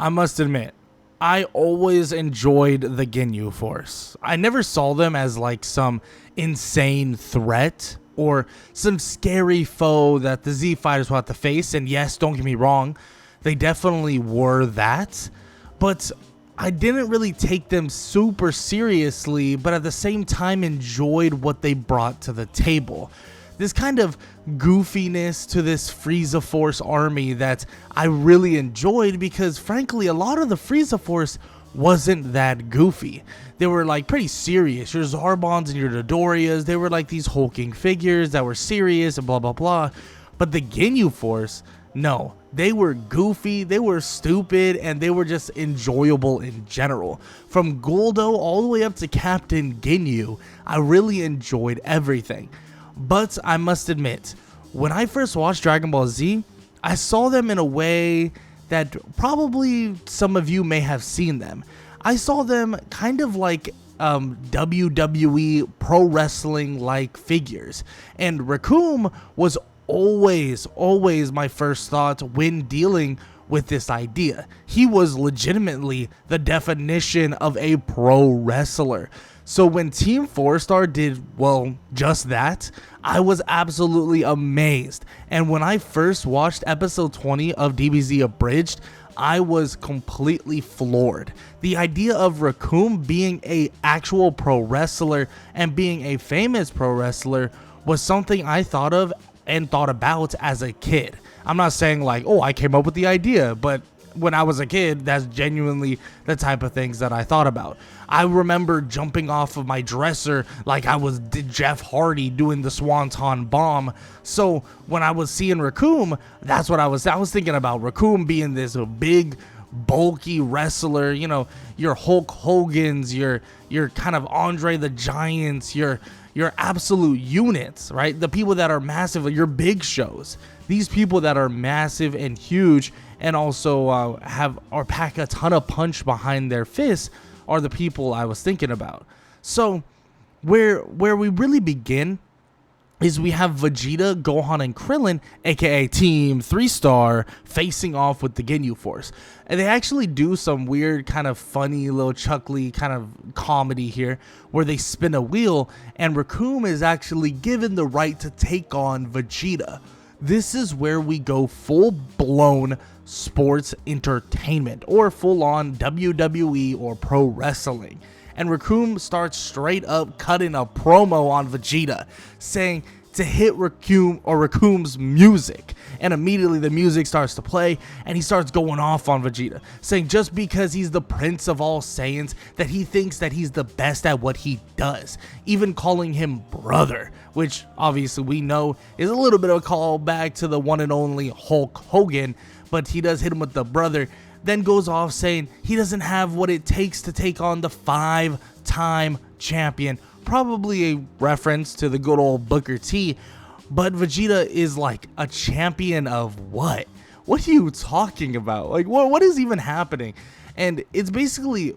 I must admit, I always enjoyed the Ginyu Force. I never saw them as like some insane threat or some scary foe that the Z fighters will have to face. And yes, don't get me wrong, they definitely were that. But I didn't really take them super seriously, but at the same time enjoyed what they brought to the table. This kind of goofiness to this Frieza Force army that I really enjoyed, because frankly, a lot of the Frieza Force wasn't that goofy. They were like pretty serious. Your Zarbons and your Dodorias, they were like these hulking figures that were serious and blah blah blah. But the Ginyu Force, no, they were goofy, they were stupid, and they were just enjoyable in general. From Guldo all the way up to Captain Ginyu, I really enjoyed everything. But I must admit, when I first watched Dragon Ball Z, I saw them in a way that probably some of you may have seen them. I saw them kind of like WWE pro wrestling like figures. And Recoome was always my first thought when dealing with this idea. He was legitimately the definition of a pro wrestler. So when Team 4-Star did, well, just that, I was absolutely amazed. And when I first watched episode 20 of DBZ Abridged, I was completely floored. The idea of Recoome being a actual pro wrestler and being a famous pro wrestler was something I thought of and thought about as a kid. I'm not saying like, oh, I came up with the idea, but when I was a kid, that's genuinely the type of things that I thought about. I remember jumping off of my dresser like I was Jeff Hardy doing the Swanton Bomb. So when I was seeing Recoome, that's what I was thinking about. Recoome being this big, bulky wrestler, you know, your Hulk Hogan's, your kind of Andre the Giants, your absolute units, right? The people that are massive, your big shows. These people that are massive and huge and also pack a ton of punch behind their fists are the people I was thinking about. So where we really begin is we have Vegeta, Gohan, and Krillin, aka Team 3-Star, facing off with the Ginyu Force. And they actually do some weird kind of funny little chuckly kind of comedy here where they spin a wheel and Recoome is actually given the right to take on Vegeta. This is where we go full-blown sports entertainment or full-on WWE or pro wrestling. And Recoome starts straight up cutting a promo on Vegeta, saying to hit Recoome's music. And immediately the music starts to play, and he starts going off on Vegeta, saying just because he's the Prince of all Saiyans, that he thinks that he's the best at what he does, even calling him brother, which obviously we know is a little bit of a callback to the one and only Hulk Hogan, but he does hit him with the brother. Then goes off saying he doesn't have what it takes to take on the 5-time champion. Probably a reference to the good old Booker T. But Vegeta is like a champion of what? What are you talking about? Like, what is even happening? And it's basically,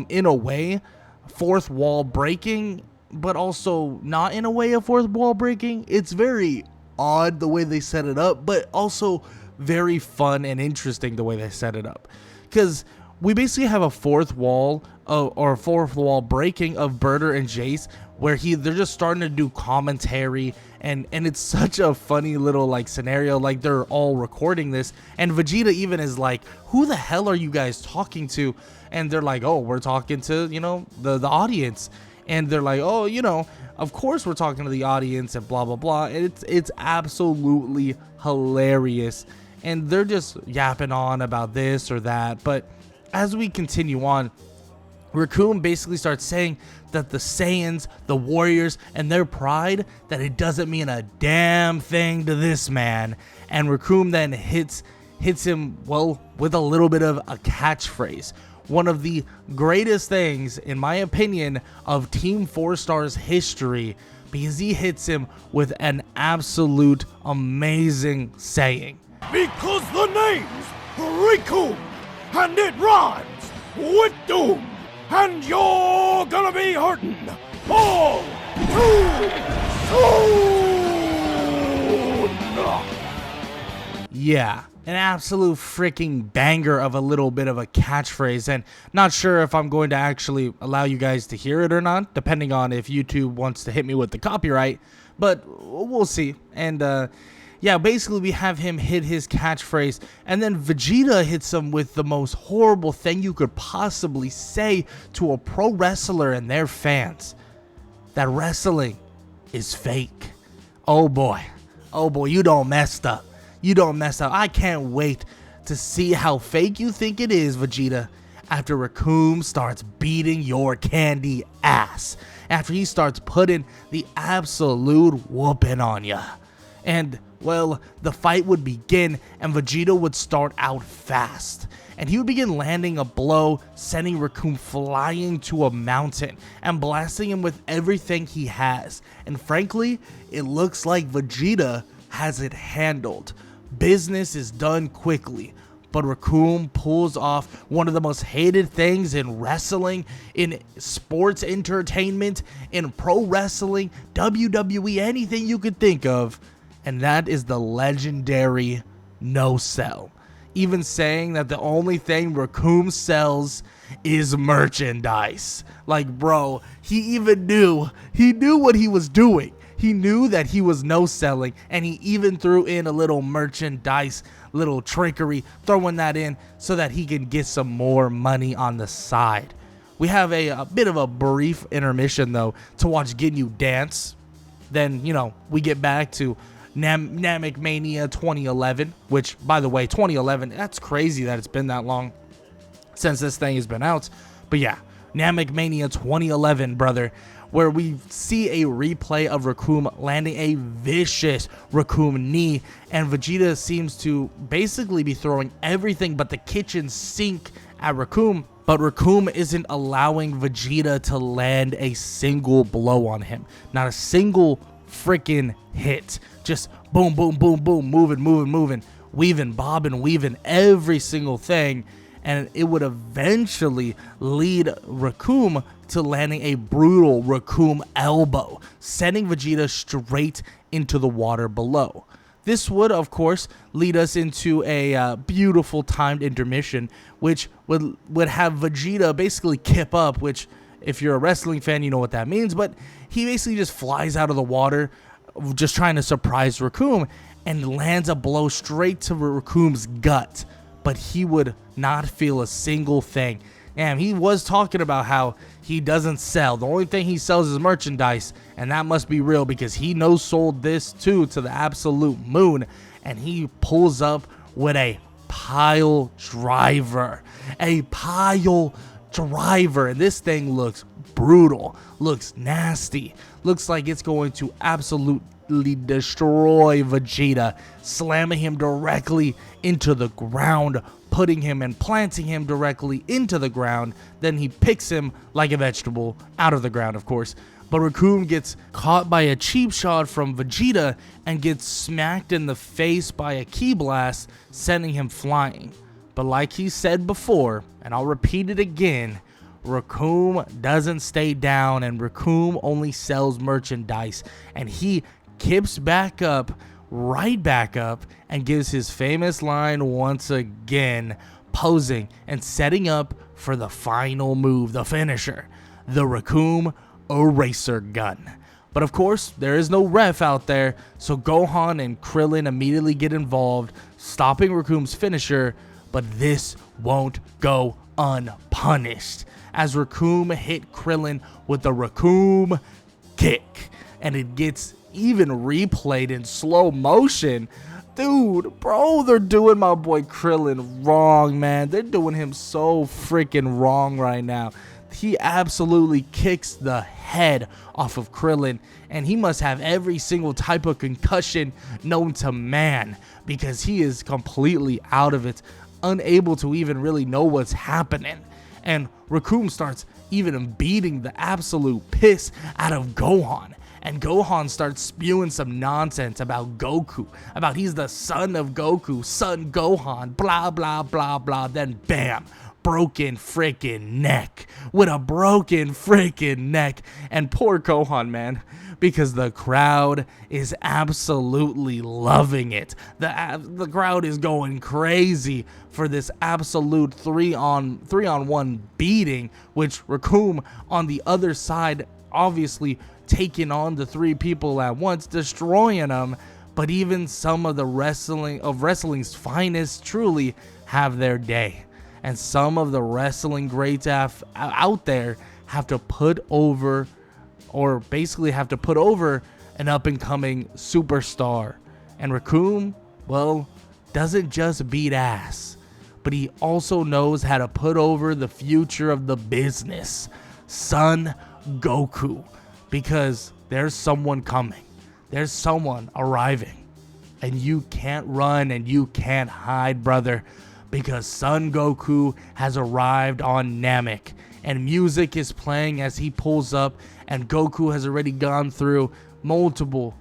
in a way, fourth wall breaking, but also not in a way of fourth wall breaking. It's very odd the way they set it up, but also very fun and interesting the way they set it up, because we basically have a fourth wall breaking of Berter and Jace, where they're just starting to do commentary, and it's such a funny little like scenario, like they're all recording this, and Vegeta even is like, who the hell are you guys talking to? And they're like, oh, we're talking to, you know, the audience. And they're like, oh, you know, of course we're talking to the audience and blah blah blah. And it's absolutely hilarious. And they're just yapping on about this or that. But as we continue on, Recoome basically starts saying that the Saiyans, the warriors, and their pride, that it doesn't mean a damn thing to this man. And Recoome then hits him, well, with a little bit of a catchphrase. One of the greatest things, in my opinion, of Team 4-Star's history, because he hits him with an absolute amazing saying. Because the name's Recoome, and it rhymes with doom, and you're gonna be hurting all too soon! Yeah, an absolute freaking banger of a little bit of a catchphrase, and not sure if I'm going to actually allow you guys to hear it or not, depending on if YouTube wants to hit me with the copyright, but we'll see. And yeah, basically we have him hit his catchphrase, and then Vegeta hits him with the most horrible thing you could possibly say to a pro wrestler and their fans: that wrestling is fake. Oh boy, you don't messed up. You don't mess up. I can't wait to see how fake you think it is, Vegeta, after Recoome starts beating your candy ass. After he starts putting the absolute whooping on ya. And, well, the fight would begin and Vegeta would start out fast. And he would begin landing a blow, sending Recoome flying to a mountain and blasting him with everything he has. And frankly, it looks like Vegeta has it handled. Business is done quickly, but Recoome pulls off one of the most hated things in wrestling, in sports entertainment, in pro wrestling, WWE, anything you could think of, and that is the legendary no-sell. Even saying that the only thing Recoome sells is merchandise. Like, bro, he even knew what he was doing. He knew that he was no-selling, and he even threw in a little merchandise, little trickery, throwing that in so that he can get some more money on the side. We have a bit of a brief intermission, though, to watch Ginyu dance. Then, we get back to Namek Mania 2011, which, by the way, 2011, that's crazy that it's been that long since this thing has been out. But yeah, Namek Mania 2011, brother, where we see a replay of Recoome landing a vicious Recoome knee, and Vegeta seems to basically be throwing everything but the kitchen sink at Recoome, but Recoome isn't allowing Vegeta to land a single blow on him. Not a single freaking hit. Just boom, boom, boom, boom, moving, weaving, bobbing, weaving, every single thing. And it would eventually lead Recoome to landing a brutal Recoome elbow, sending Vegeta straight into the water below. This would, of course, lead us into a beautiful timed intermission, which would have Vegeta basically kip up, which, if you're a wrestling fan, you know what that means, but he basically just flies out of the water, just trying to surprise Recoome, and lands a blow straight to Recoome's gut. But he would not feel a single thing. And he was talking about how he doesn't sell. The only thing he sells is merchandise, and that must be real because he no-sold this too to the absolute moon. And he pulls up with a pile driver. A pile driver. And this thing looks brutal, looks nasty, looks like it's going to absolutely destroy Vegeta, slamming him directly into the ground, putting him and planting him directly into the ground. Then he picks him like a vegetable out of the ground, of course. But Recoome gets caught by a cheap shot from Vegeta and gets smacked in the face by a ki blast, sending him flying. But like he said before, and I'll repeat it again, Recoome doesn't stay down, and Recoome only sells merchandise, and he kips back up, right back up, and gives his famous line once again, posing and setting up for the final move, the finisher, the Recoome Eraser Gun. But of course, there is no ref out there, so Gohan and Krillin immediately get involved, stopping Recoome's finisher, but this won't go unpunished, as Recoome hit Krillin with the Recoome kick, and it gets even replayed in slow motion. Dude, bro, they're doing my boy Krillin wrong, man. They're doing him so freaking wrong right now. He absolutely kicks the head off of Krillin, and he must have every single type of concussion known to man, because he is completely out of it, unable to even really know what's happening. And Recoome starts even beating the absolute piss out of Gohan. And Gohan starts spewing some nonsense about Goku, about he's the son of Goku, son Gohan, blah, blah, blah, blah. Then bam, broken freaking neck. With a broken freaking neck. And poor Gohan, man, because the crowd is absolutely loving it. The crowd is going crazy for this absolute 3-on-1 beating, which Recoome on the other side obviously taking on the 3 people at once, destroying them. But even some of the wrestling's finest truly have their day. And some of the wrestling greats out there have to put over, or basically have to put over, an up-and-coming superstar. And Recoome, well, doesn't just beat ass, but he also knows how to put over the future of the business, Son Goku. Because there's someone coming. There's someone arriving. And you can't run and you can't hide, brother. Because Son Goku has arrived on Namek. And music is playing as he pulls up. And Goku has already gone through multiple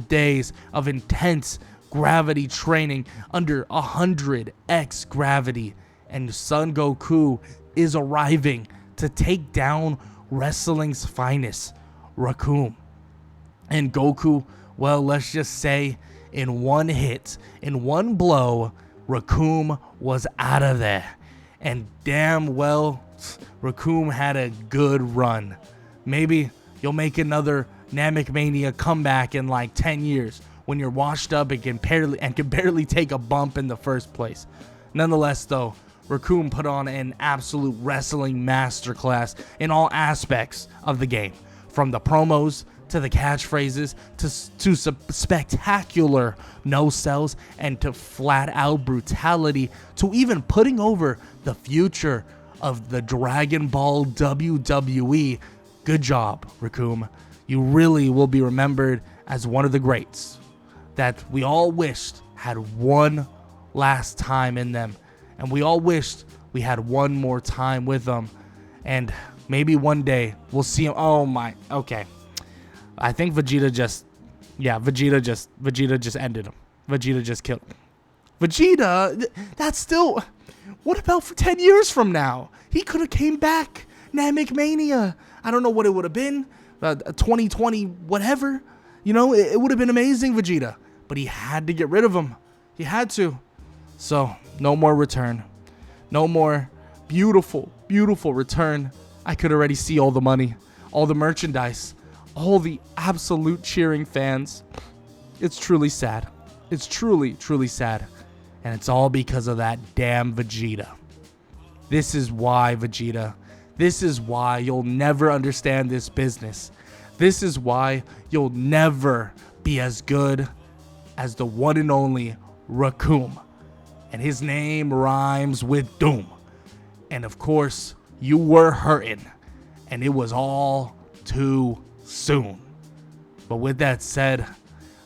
days of intense gravity training under 100x gravity. And Son Goku is arriving to take down wrestling's finest, Recoome. And Goku, well, let's just say in one hit, in one blow, Recoome was out of there. And damn well, Recoome had a good run. Maybe you'll make another Namek Mania comeback in like 10 years when you're washed up and can barely take a bump in the first place. Nonetheless, though, Recoome put on an absolute wrestling masterclass in all aspects of the game, from the promos to the catchphrases to spectacular no-sells and to flat-out brutality, to even putting over the future of the Dragon Ball WWE. Good job, Recoome. You really will be remembered as one of the greats that we all wished had one last time in them. And we all wished we had one more time with them. And maybe one day we'll see him. Oh my, okay. I think Vegeta just ended him. Vegeta just killed him. Vegeta, that's still, what about for 10 years from now? He could have came back. Namek Mania. I don't know what it would have been. 2020, whatever. You know, it would have been amazing, Vegeta. But he had to get rid of him. He had to. So, no more return. No more beautiful, beautiful return. I could already see all the money, all the merchandise, all the absolute cheering fans. It's truly sad. It's truly, truly sad. And it's all because of that damn Vegeta. This is why, Vegeta. This is why you'll never understand this business. This is why you'll never be as good as the one and only Recoome. And his name rhymes with doom. And of course, you were hurting. And it was all too soon. But with that said,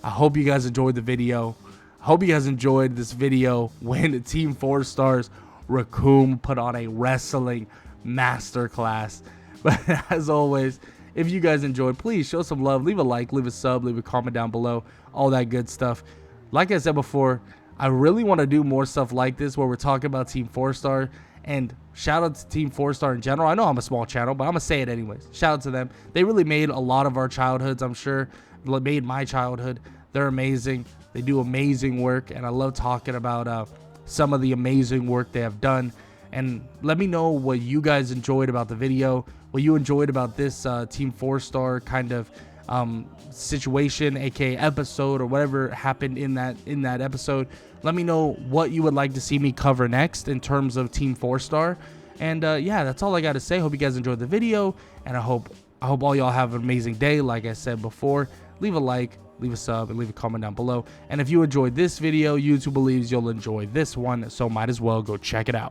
I hope you guys enjoyed the video. I hope you guys enjoyed this video when Team 4 Stars Recoome put on a wrestling masterclass. But as always, if you guys enjoyed, please show some love. Leave a like, leave a sub, leave a comment down below. All that good stuff. Like I said before, I really want to do more stuff like this where we're talking about Team 4 Star. And shout out to Team 4 Star in general. I know I'm a small channel, but I'm going to say it anyways. Shout out to them. They really made a lot of our childhoods, I'm sure. Made my childhood. They're amazing. They do amazing work. And I love talking about some of the amazing work they have done. And let me know what you guys enjoyed about the video. What you enjoyed about this Team 4 Star kind of situation, aka episode, or whatever happened in that episode. Let me know what you would like to see me cover next in terms of Team 4 Star. And yeah, that's all I got to say. Hope you guys enjoyed the video, and I hope all y'all have an amazing day. Like I said before, leave a like, leave a sub, and leave a comment down below. And if you enjoyed this video, YouTube believes you'll enjoy this one, so might as well go check it out.